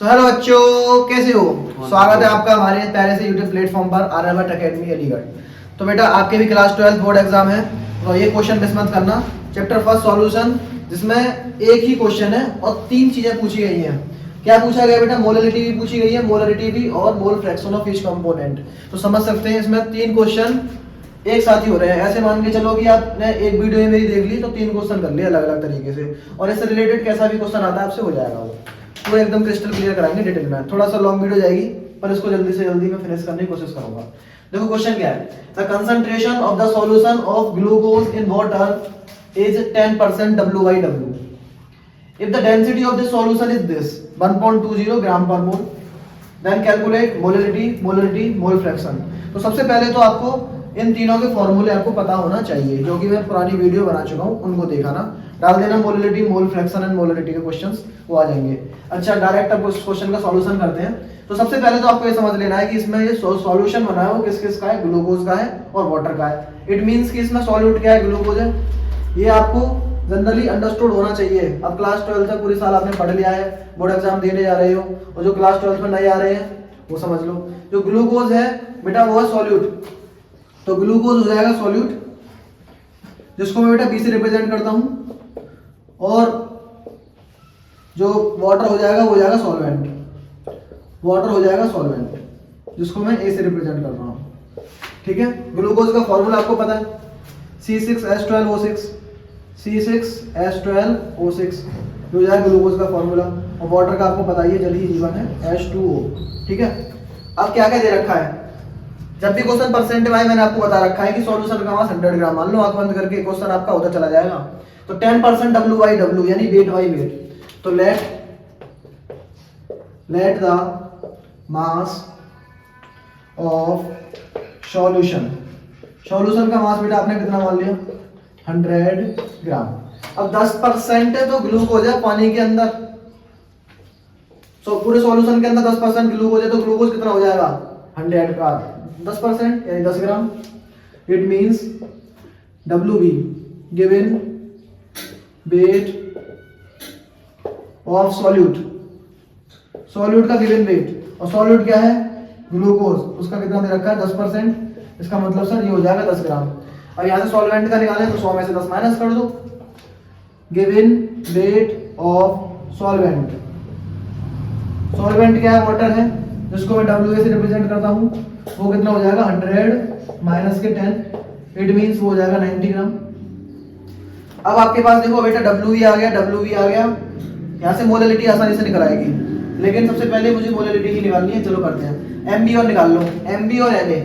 Hello बच्चों, कैसे हो? स्वागत है आपका हमारे प्यारे से यूट्यूब प्लेटफॉर्म पर आर्यभट्ट एकेडमी अलीगढ़। तो बेटा आपके भी क्लास 12 बोर्ड एग्जाम है, तो ये क्वेश्चन मिस मत करना। चैप्टर फर्स्ट सॉल्यूशन, जिसमें एक ही क्वेश्चन है और तीन चीजें पूछी गई हैं। क्या पूछा गया बेटा? मोलरिटी भी पूछी गई है, मोलरिटी भी, और mole fraction of each component. तो समझ सकते हैं इसमें तीन क्वेश्चन एक साथ ही हो रहे हैं। ऐसे मान के चलो कि आपने एक वीडियो मेरी देख ली तो तीन क्वेश्चन कर लिए अलग अलग तरीके से, और इससे रिलेटेड कैसा भी क्वेश्चन आता है आपसे हो जाएगा वो एकदम क्रिस्टल क्लियर कराएंगे डिटेल में। थोड़ा सा लॉन्ग वीडियो जाएगी पर इसको जल्दी से जल्दी मैं फिनिश करने की कोशिश करूंगा। देखो क्वेश्चन क्या है, the concentration of the solution of glucose in water is 10% W/W। If the density of this solution is this 1.20 gram per mole, then calculate molarity, mole fraction। तो सबसे पहले तो आपको इन तीनों के फॉर्मूले आपको पता होना चाहिए, जो कि मैं पुरानी वीडियो बना चुका हूँ, उनको देखा ना। डाल देना molarity, mole fraction and molarity के क्वेश्चंस, वो आ जाएंगे। अच्छा, डायरेक्ट अब उस क्वेश्चन का सॉल्यूशन करते हैं। तो सबसे पहले तो आपको ये समझ लेना है कि इसमें ये सॉल्यूशन बना है वो किस किस का है, ग्लूकोज का है और वाटर का है। इट मींस कि इसमें सॉल्यूट क्या है, ग्लूकोज है। ये आपको जनरली अंडरस्टूड होना चाहिए। अब क्लास 12 तक पूरे साल आपने पढ़ लिया है, बोर्ड एग्जाम देने जा रहे हो, और जो क्लास 12 में नए आ रहे हैं वो समझ लो। जो ग्लूकोज है बेटा वो है सॉल्यूट, तो ग्लूकोज हो जाएगा सॉल्यूट, जिसको मैं बेटा बी से रिप्रेजेंट करता हूं, और जो वाटर हो जाएगा वो हो जाएगा सॉल्वेंट। वाटर हो जाएगा सॉल्वेंट, जिसको मैं ए से रिप्रेजेंट कर रहा हूं। ठीक है, ग्लूकोज का फॉर्मूला आपको पता है, C6H12O6, C6H12O6 जो जाएगा ग्लूकोज का फॉर्मूला, और वाटर का आपको पता ही है, जल ही जीवन है, H2O। ठीक है, अब क्या क्या दे रखा है, जब भी क्वेश्चन परसेंट वाइज मैंने आपको बता रखा है कि सॉल्यूशन का मास 100 ग्राम, मान लो आंख बंद करके क्वेश्चन आपका होता चला जाएगा। तो 10% W/W यानी वेट बाई वेट। तो let the mass of solution, solution का मास बेटा आपने कितना मान लिया, 100 ग्राम। अब 10% है तो ग्लूकोज है पानी के अंदर, सो पूरे सॉल्यूशन के अंदर 10% ग्लूकोज है, तो ग्लूकोज कितना हो जाएगा 100 का 10% यानी 10 ग्राम। It means WB given weight of solute, solute का गिवन वेट, और सॉल्यूट क्या है ग्लूकोज, उसका कितना दे रखा है 10%। इसका मतलब सर ये हो जाएगा 10 ग्राम। अब यहाँ से सॉल्वेंट का निकालें तो 100 में से 10 माइनस कर दो। Given weight of solvent, solvent क्या है, वाटर है, जिसको मैं WA से रिप्रेजेंट करता हूँ, वो कितना हो जाएगा 100 माइनस के 10, इट मीन्स वो हो जाएगा 90 ग्राम। अब आपके पास देखो बेटा WE आ गया, WV आ गया, यहाँ से मोलरिटी आसानी से निकल आएगी, लेकिन सबसे पहले मुझे मोलरिटी ही निकालनी है। चलो करते हैं, MB और निकाल लो, MB और MA।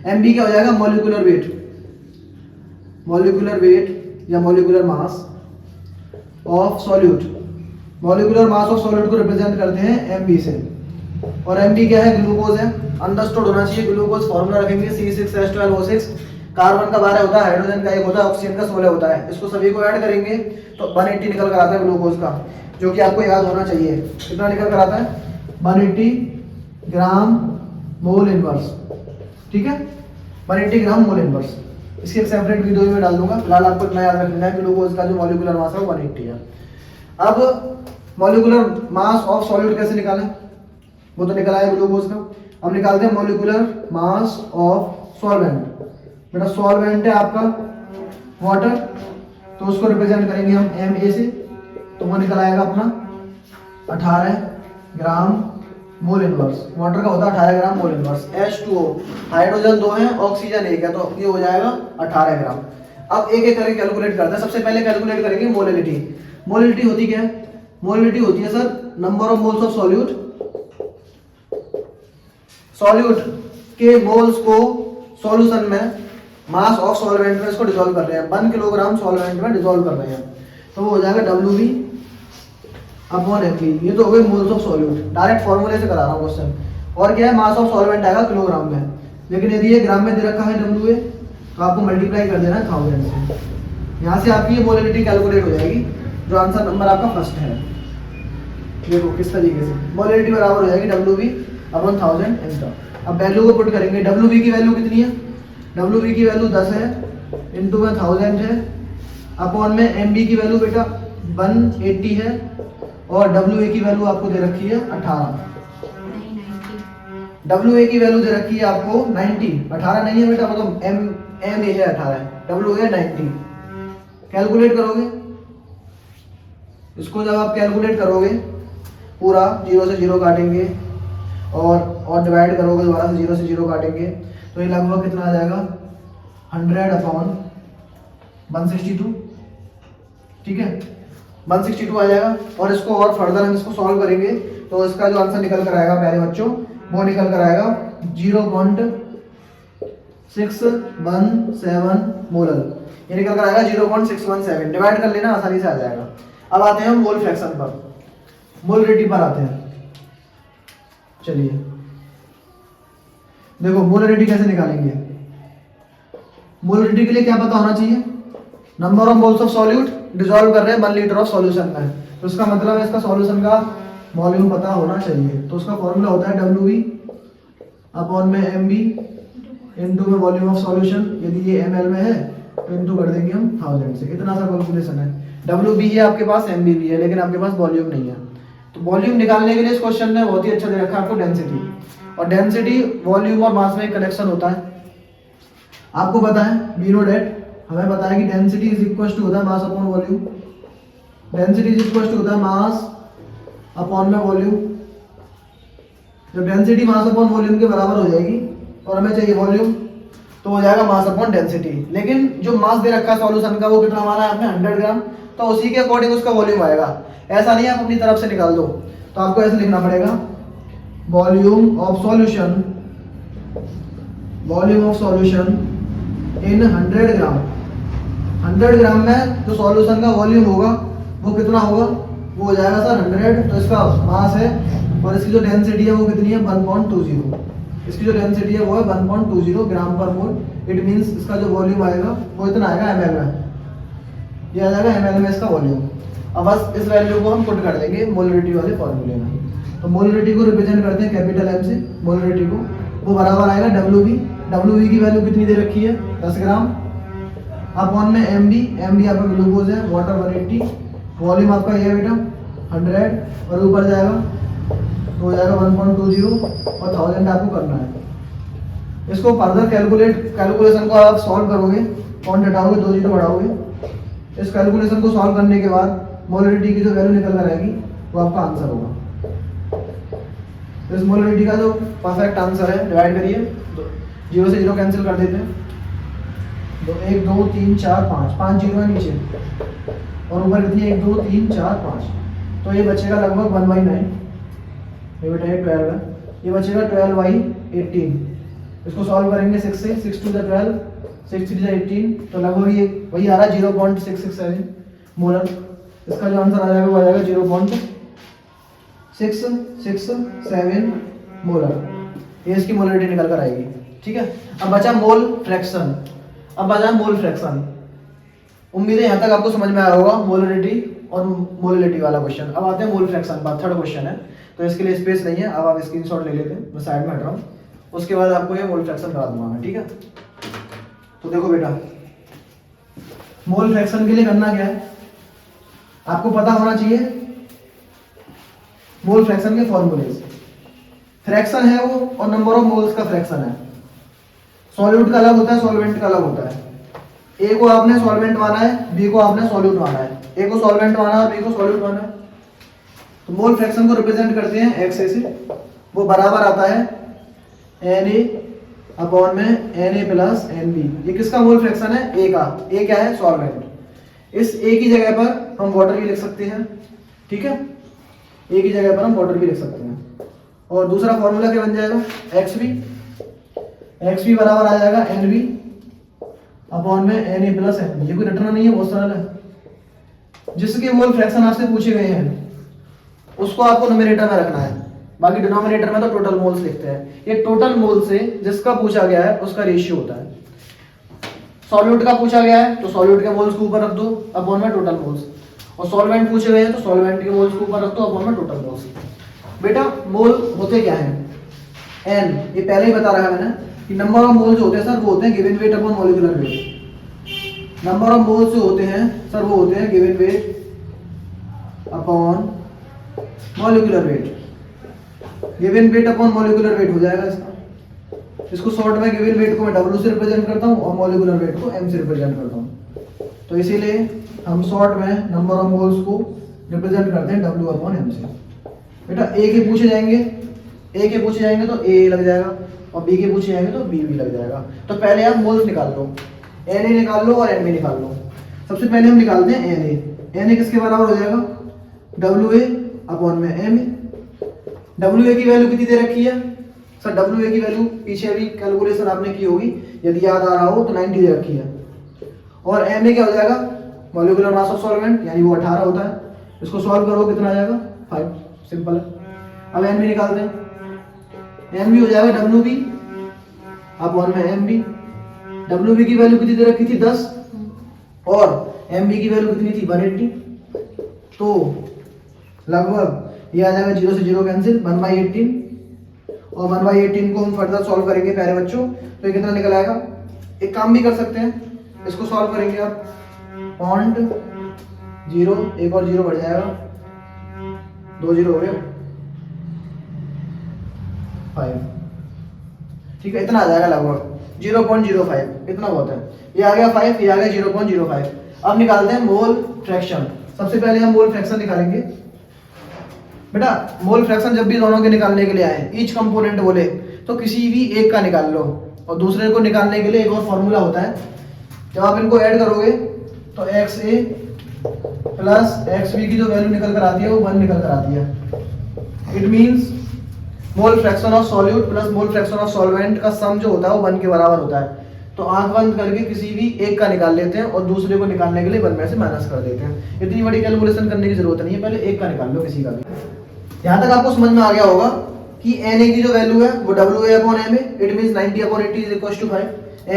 MB क्या हो जाएगा, मॉलिक्यूलर वेट, मॉलिक्यूलर वेट या molecular mass of solute. Molecular mass of solute को रिप्रेजेंट करते हैं MB से, और MB क्या है, ग्लूकोज है। अंडरस्टूड होना चाहिए, ग्लूकोज फॉर्मूला रखेंगे C6H12O6, कार्बन का 12 होता है, हाइड्रोजन का 1 होता है, ऑक्सीजन का 16 होता है। इसको सभी को ऐड करेंगे तो 180 निकल कर आता है ग्लूकोज का, जो कि आपको याद होना चाहिए। कितना निकल कर आता है 180 ग्राम मोल इनवर्स। ठीक है, 180 ग्राम मोल इनवर्स। इसकी एक सेपरेट वीडियो में डाल दूंगा, फिलहाल आपको इतना याद रखना है, ग्लूकोज का जो मॉलिक्यूलर मास है वो 180 है। अब मॉलिक्यूलर मास ऑफ सॉल्यूट कैसे निकालें, वो तो निकला है ग्लूकोज का। अब निकालते हैं मॉलिक्यूलर मास ऑफ सॉल्वेंट। बेटा सॉल्वेंट है आपका वाटर, तो उसको रिप्रेजेंट करेंगे हम MA से, तो वो निकल आएगा अपना 18 ग्राम मोल इनवर्स। वाटर का होता है 18 ग्राम मोल इनवर्स। H2O, हाइड्रोजन 2 है, ऑक्सीजन 1 है, तो ये हो जाएगा 18 ग्राम। अब एक एक करके कैलकुलेट करते हैं। सबसे पहले कैलकुलेट करेंगे मोलरिटी। मोलरिटी होती क्या है, मोलरिटी होती है sir number of moles of solute, solute के मोल्स को सॉल्यूशन में मास ऑफ सॉल्वेंट में इसको डिसॉल्व कर रहे हैं, 1 किलोग्राम सॉल्वेंट में डिसॉल्व कर रहे हैं, तो वो हो जाएगा WB अपॉन MB। ये तो हो गई मोल्स ऑफ सॉल्यूट, डायरेक्ट फॉर्मूले से करा रहा हूँ क्वेश्चन। और क्या है, मास ऑफ सॉल्वेंट आएगा किलोग्राम में, लेकिन यदि ये ग्राम में दे रखा है WA, तो आपको मल्टीप्लाई कर देना है 1000 से। यहाँ से आपकी ये मोलरिटी कैलकुलेट हो जाएगी, जो आंसर नंबर आपका फर्स्ट है। देखो किस तरीके से मोलरिटी बराबर हो जाएगी WB अपॉन 1000 एंटर। अब वैल्यू को पुट करेंगे, WB की वैल्यू कितनी है, WB की वैल्यू 10 है, इंटू में 1000 है, अपॉन में MB की वैल्यू बेटा 180 है, और WA की वैल्यू आपको दे रखी है 18। WA की वैल्यू दे रखी है आपको 90, 18 नहीं है बेटा, मतलब MA है 18, WA 90। कैलकुलेट करोगे इसको, जब आप कैलकुलेट करोगे पूरा 0 से 0 काटेंगे और डिवाइड करोगे दोबारा से 0 से 0 काटेंगे, तो ये लगभग कितना आ जाएगा 100/162, ठीक है 162 आ जाएगा। और इसको और फर्दर हम इसको सॉल्व करेंगे तो इसका जो आंसर निकल कर आएगा प्यारे बच्चों, वो निकल कर आएगा 0.617 मोलर, ये निकल कर आएगा 0.617। डिवाइड कर लेना, आसानी से आ जाएगा। अब आते हैं हम मोल फ्रैक्शन पर, मोलरिटी पर आते हैं। चलिए देखो मोलरिटी कैसे निकालेंगे। मोलरिटी के लिए क्या पता होना चाहिए, number of moles of solute dissolve कर रहे हैं 1 लीटर ऑफ सॉल्यूशन में, तो इसका मतलब है इसका सॉल्यूशन का वॉल्यूम पता होना चाहिए। तो उसका फॉर्मूला होता है WV/MB इनटू में वॉल्यूम ऑफ सॉल्यूशन, यदि ये ml में है तो इनटू कर देंगे हम 1000 से। इतना सा कैलकुलेशन है। WB है आपके पास, MB भी है, लेकिन आपके पास वॉल्यूम नहीं है। तो वॉल्यूम निकालने के लिए इस क्वेश्चन ने बहुत ही अच्छा दे रखा है आपको डेंसिटी, और डेंसिटी वॉल्यूम और मास में एक कनेक्शन होता है। आपको पता है वी नो दैट, हमें पता है कि डेंसिटी इज इक्वल टू होता है mass upon volume. Density is equal to होता है मास अपॉन में वॉल्यूम। जब डेंसिटी मास अपॉन वॉल्यूम के बराबर हो जाएगी और हमें चाहिए वॉल्यूम, तो हो जाएगा मास अपॉन डेंसिटी। लेकिन जो मास दे रखा है सॉल्यूशन का वो कितना माना है आपने 100 ग्राम, तो उसी के अकॉर्डिंग उसका वॉल्यूम आएगा। ऐसा नहीं आप अपनी तरफ से निकाल दो, तो आपको ऐसे लिखना पड़ेगा volume of solution, volume of solution in 100 ग्राम। 100 ग्राम में जो सॉल्यूशन का वॉल्यूम होगा वो कितना होगा, वो हो जाएगा सर 100। तो इसका मास है और इसकी जो डेंसिटी है वो कितनी है 1.20। इसकी जो डेंसिटी है वो है 1.20 ग्राम पर मोल। इट मींस इसका जो वॉल्यूम आएगा वो इतना आएगा ml में, ये आ जाएगा ml में इसका वॉल्यूम। अब बस इस वैल्यू को हम पुट कर देंगे मोलरिटी वाले फॉर्मूले में। तो मोलरिटी को रिप्रेजेंट करते हैं कैपिटल M से, मोलरिटी को, वो बराबर आएगा WV। WV की वैल्यू कितनी दे रखी है 10 ग्राम अपॉन में MB आपका ग्लूकोज है, वाटर 180, वॉल्यूम आपका ये है बेटा 100, और ऊपर जाएगा तो हो जाएगा 1.20 और 1000 आपको करना है। इसको फर्दर कैलकुलेशन को आप सॉल्व करोगे, पॉइंट हटाओगे 2 जीरो बढ़ाओगे। इस कैलकुलेशन को सॉल्व करने के बाद मोलरिटी की जो वैल्यू निकल कर आएगी वो आपका आंसर होगा। तो इस मोलरिटी का जो परफेक्ट आंसर है, डिवाइड करिए, 0 से 0 कैंसिल कर देते हैं, 1 2 3 4 5 जीरो है नीचे और ऊपर कितनी है 1 2 3 4 5, तो ये बचेगा लगभग 1/9। ये बेटा ये 12 है, ये बचेगा 12/18। इसको सॉल्व करेंगे 6 से, 6 2 12, 6 3 18, तो लगभग ये वही आ रहा है 0.667 मोलर। इसका जो आंसर आ जाएगा वो आ जाएगा 0.667 मोलर। ये इसकी मोलरिटी निकल कर आएगी, ठीक है। अब बचा मोल फ्रैक्शन। उम्मीद है यहाँ तक आपको समझ में आया होगा मोलरिटी और मोलरिटी वाला क्वेश्चन। अब आते हैं मोल फ्रैक्शन पर, थर्ड क्वेश्चन है, तो इसके लिए स्पेस नहीं है। अब आप स्क्रीनशॉट ले लेते हैं, मैं साइड में हट रहा हूँ, उसके बाद आपको ये मोल फ्रैक्शन करा दूंगा मैं, ठीक है। तो देखो बेटा, मोल फ्रैक्शन के लिए करना क्या है, आपको पता होना चाहिए मोल फ्रैक्शन के फॉर्मूले। फ्रैक्शन है वो और नंबर ऑफ मोल्स का फ्रैक्शन है। सॉल्यूट का अलग होता है, सॉल्वेंट का अलग होता है। ए को आपने सॉल्वेंट माना है, बी को आपने सॉल्यूट माना है। ए को सॉल्वेंट माना है, बी को सॉल्यूट माना है। तो मोल फ्रैक्शन को रिप्रेजेंट करते हैं एक्स ए से, वो बराबर आता है Na अपॉन में Na प्लस Nb। ये किसका मोल फ्रैक्शन है, ए का। ए क्या है, सॉल्वेंट। इस ए की जगह पर हम वाटर भी लिख सकते हैं, ठीक है। ए की जगह पर हम वाटर भी लिख सकते हैं। और दूसरा फॉर्मूला क्या बन जाएगा, एक्स बी बराबर आ जाएगा Nb अपॉन में Na प्लस Nb। ये कोई रटना नहीं है, बहुत सरल है। जिसके मोल फ्रैक्शन आपसे पूछे गए हैं उसको आपको न्यूमरेटर में रखना है, बाकी डिनोमिनेटर में तो टोटल मोल्स लिखते हैं। ये टोटल मोल से जिसका पूछा गया है उसका रेशियो होता है। सॉल्यूट का पूछा गया है तो सॉल्यूट के मोल्स को ऊपर रख दो अपॉन में टोटल मोल्स, और सॉल्वेंट पूछे गए हैं तो सॉल्वेंट के मोल्स को ऊपर रख दो अपॉन में टोटल मोल्स। बेटा मोल होते क्या हैं, एन, ये पहले ही बता रहा है मैंने कि नंबर ऑफ मोल्स होते हैं सर, वो होते हैं given weight upon molecular weight. Number of moles जो होते हैं सर वो होते हैं given weight upon molecular weight, given weight upon molecular weight हो जाएगा इसका। इसको शॉर्ट में गिवन वेट को मैं W से रिप्रेजेंट करता हूँ और मॉलिक्यूलर वेट को M से रिप्रेजेंट करता हूँ। तो इसीलिए हम शॉर्ट में नंबर ऑफ मोल्स को रिप्रेजेंट करते हैं W अपॉन M से। बेटा A के पूछे जाएंगे तो A लग जाएगा और B के पूछे जाएंगे तो B भी लग जाएगा। तो पहले आप मोल्स निकाल लो, Na निकाल लो और Nb निकाल लो। सबसे पहले हम निकालते हैं Na किसके बराबर हो जाएगा, WA अपॉन में M। WA की वैल्यू कितनी दे रखी है सर, WA की वैल्यू पीछे भी कैलकुलेशन आपने की होगी, यदि याद आ रहा हो तो 90 दे रखी है। और Ma क्या हो जाएगा, मॉलिक्यूलर मास ऑफ सॉल्वेंट, यानी वो 18 होता है। इसको सॉल्व करो कितना आ जाएगा 5, सिंपल है। अब Nb निकालते हैं, Nb हो जाएगा WB अपॉन में MB। WB की वैल्यू कितनी दे रखी थी 10 और MB की वैल्यू कितनी थी 180। तो लगभग ये आ जाएगा 0 से 0 कैंसिल, 1/18 और 1/18 को हम फर्दर सॉल्व करेंगे प्यारे बच्चों तो ये कितना निकल आएगा। एक काम भी कर सकते हैं, इसको सॉल्व करेंगे आप, 0 एक और 0 बढ़ जाएगा, 2 0 हो गया 5, ठीक है। इतना आ जाएगा लगभग 0.05, इतना बहुत है। ये आ गया 5, ये आ गया 0.05। अब निकालते हैं मोल फ्रैक्शन। सबसे पहले हम मोल फ्रैक्शन निकालेंगे। बेटा मोल फ्रैक्शन जब भी दोनों के निकालने के लिए आए, ईच कंपोनेंट बोले तो किसी भी एक का निकाल लो, और दूसरे को निकालने के लिए एक और फॉर्मूला होता है। जब आप इनको ऐड करोगे तो XA प्लस XB की जो वैल्यू निकल कर आती है वो 1 निकल कर आती है। It means mole fraction of solute plus mole fraction of solvent का सम जो होता है वो 1 के बराबर होता है। तो आंख बंद करके किसी भी एक का निकाल लेते हैं और दूसरे को निकालने के लिए 1 में से माइनस कर देते हैं। इतनी बड़ी कैलकुलेशन करने की जरूरत नहीं है, पहले एक का निकाल लो किसी का भी। यहाँ तक आपको समझ में आ गया होगा कि Na की जो वैल्यू है वो WA upon MA, it means 90 upon 80 is equal to 5।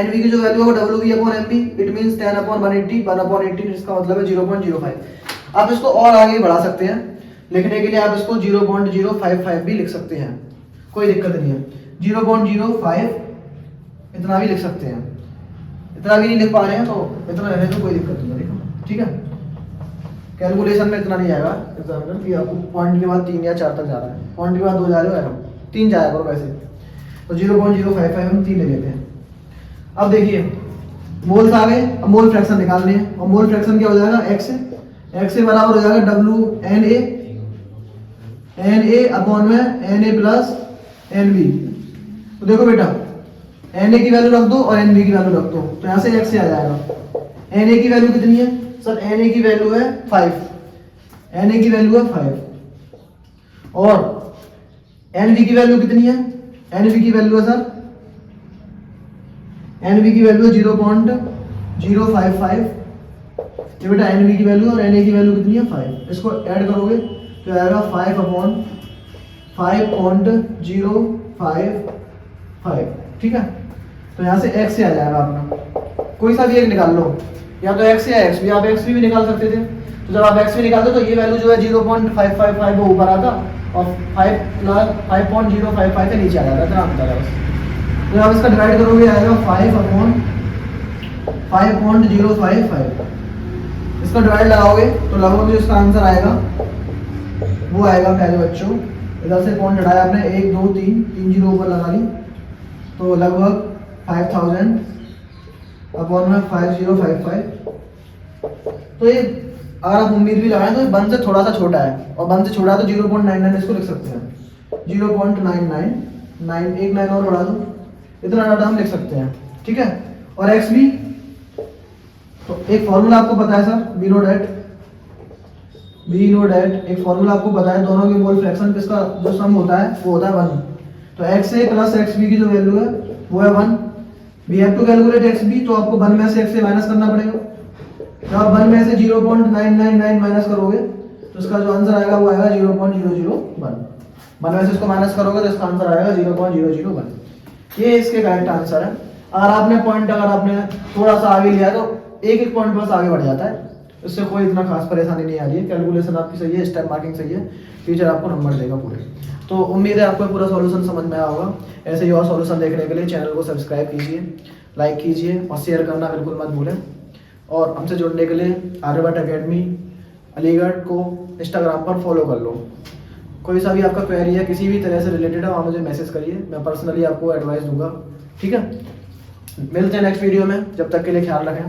Nb की जो वैल्यू है वो WB upon MB, it means 10 upon 180, 1 upon 18, इसका मतलब है 0.05। आप इसको और आगे बढ़ा सकते हैं, लिखने के लिए आप इसको 0.055 भी लिख सकते हैं, कोई दिक्कत नहीं है। 0.05 इतना भी लिख सकते हैं, इतना भी नहीं लिख पा रहे हैं तो इतना रहने तो कोई दिक्कत नहीं है, ठीक है। कैलकुलेशन में इतना नहीं आएगा एग्जामिनर कि आपको पॉइंट के बाद 3 या 4 तक जा रहा है, पॉइंट के बाद 2 जा रहे हो, 3 जाया करो वैसे। तो 0.055 हम 3 ले लेते हैं। अब देखिए मोल्स आ गए, अब मोल फ्रैक्शन निकालने हैं, और मोल फ्रैक्शन क्या हो जाएगा, x से बराबर हो जाएगा Na अपॉन में Na प्लस Nb। तो देखो बेटा Na की वैल्यू रख दो और Nb की वैल्यू रख दो, तो यहाँ से x से आ जाएगा। Na की वैल्यू कितनी है सर, Na की वैल्यू है 5, Na की वैल्यू है 5 और Nb की वैल्यू कितनी है, Nb की वैल्यू है सर, Nb की वैल्यू है 0.055। ये बेटा Nb की वैल्यू और Na की वैल्यू कितनी है 5, इसको ऐड करोगे तो आएगा 5 अपॉन 5.055, ठीक है। तो यहाँ से x से आ जाएगा अपना, कोई सा भी एक निकाल लो, या तो x या xb, आप xb भी निकाल सकते थे। तो जब आप xb निकालते तो ये वैल्यू जो है 0.555 वो ऊपर आता और 5.055 के नीचे आ जाता, इतना आता है बस। तो आप इसका डिवाइड करोगे आएगा 5 अपॉन 5.055, इसका डिवाइड लगाओगे तो लगभग जो इसका आंसर आएगा वो आएगा प्यारे बच्चों, इधर से पॉइंट हटाया आपने, 1 2 3 जीरो ऊपर लगा ली, तो लगभग 5000 अपॉन में 5055। तो ये अगर आप उम्मीद भी लगाएं तो 1 से थोड़ा सा छोटा है, और 1 से छोटा है तो 0.99 इसको लिख सकते हैं, 0.99, एक 9 और बढ़ा दो, इतना डाटा हम लिख सकते हैं, ठीक है। और एक्स भी तो एक फॉर्मूला आपको पता है सर, बी नो डेट एक फॉर्मूला आपको पता है, दोनों के मोल फ्रैक्शन किसका जो सम होता है वो होता है 1। तो X A plus X B की जो वैल्यू है वो है 1। We have to calculate X B, तो आपको 1 में से एक्स ए माइनस करना पड़ेगा। तो आप 1 में से 0.999 माइनस करोगे तो इसका जो आंसर आएगा वो आएगा 0.001। 1 में से इसको माइनस करोगे तो इसका आंसर आएगा 0.001। ये इसके करेक्ट आंसर है। अगर आपने पॉइंट अगर आपने थोड़ा सा आगे लिया तो एक पॉइंट बस आगे बढ़ जाता है, इससे कोई इतना खास परेशानी नहीं आ रही है। कैलकुलेशन आपकी सही है, स्टेप मार्किंग सही है, टीचर आपको नंबर देगा पूरे। तो उम्मीद है आपको पूरा सॉल्यूशन समझ में आया होगा। ऐसे ही और सॉल्यूशन देखने के लिए चैनल को सब्सक्राइब कीजिए, लाइक कीजिए और शेयर करना बिल्कुल मत भूलें। और हमसे जुड़ने के लिए आर्यभट्ट एकेडमी अलीगढ़ को इंस्टाग्राम पर फॉलो कर लो। कोई सा भी आपका क्वेरी है किसी भी तरह से रिलेटेड है, वहाँ मुझे मैसेज करिए, मैं पर्सनली आपको एडवाइस दूंगा। ठीक है, मिलते हैं नेक्स्ट वीडियो में, जब तक के लिए ख्याल रखें।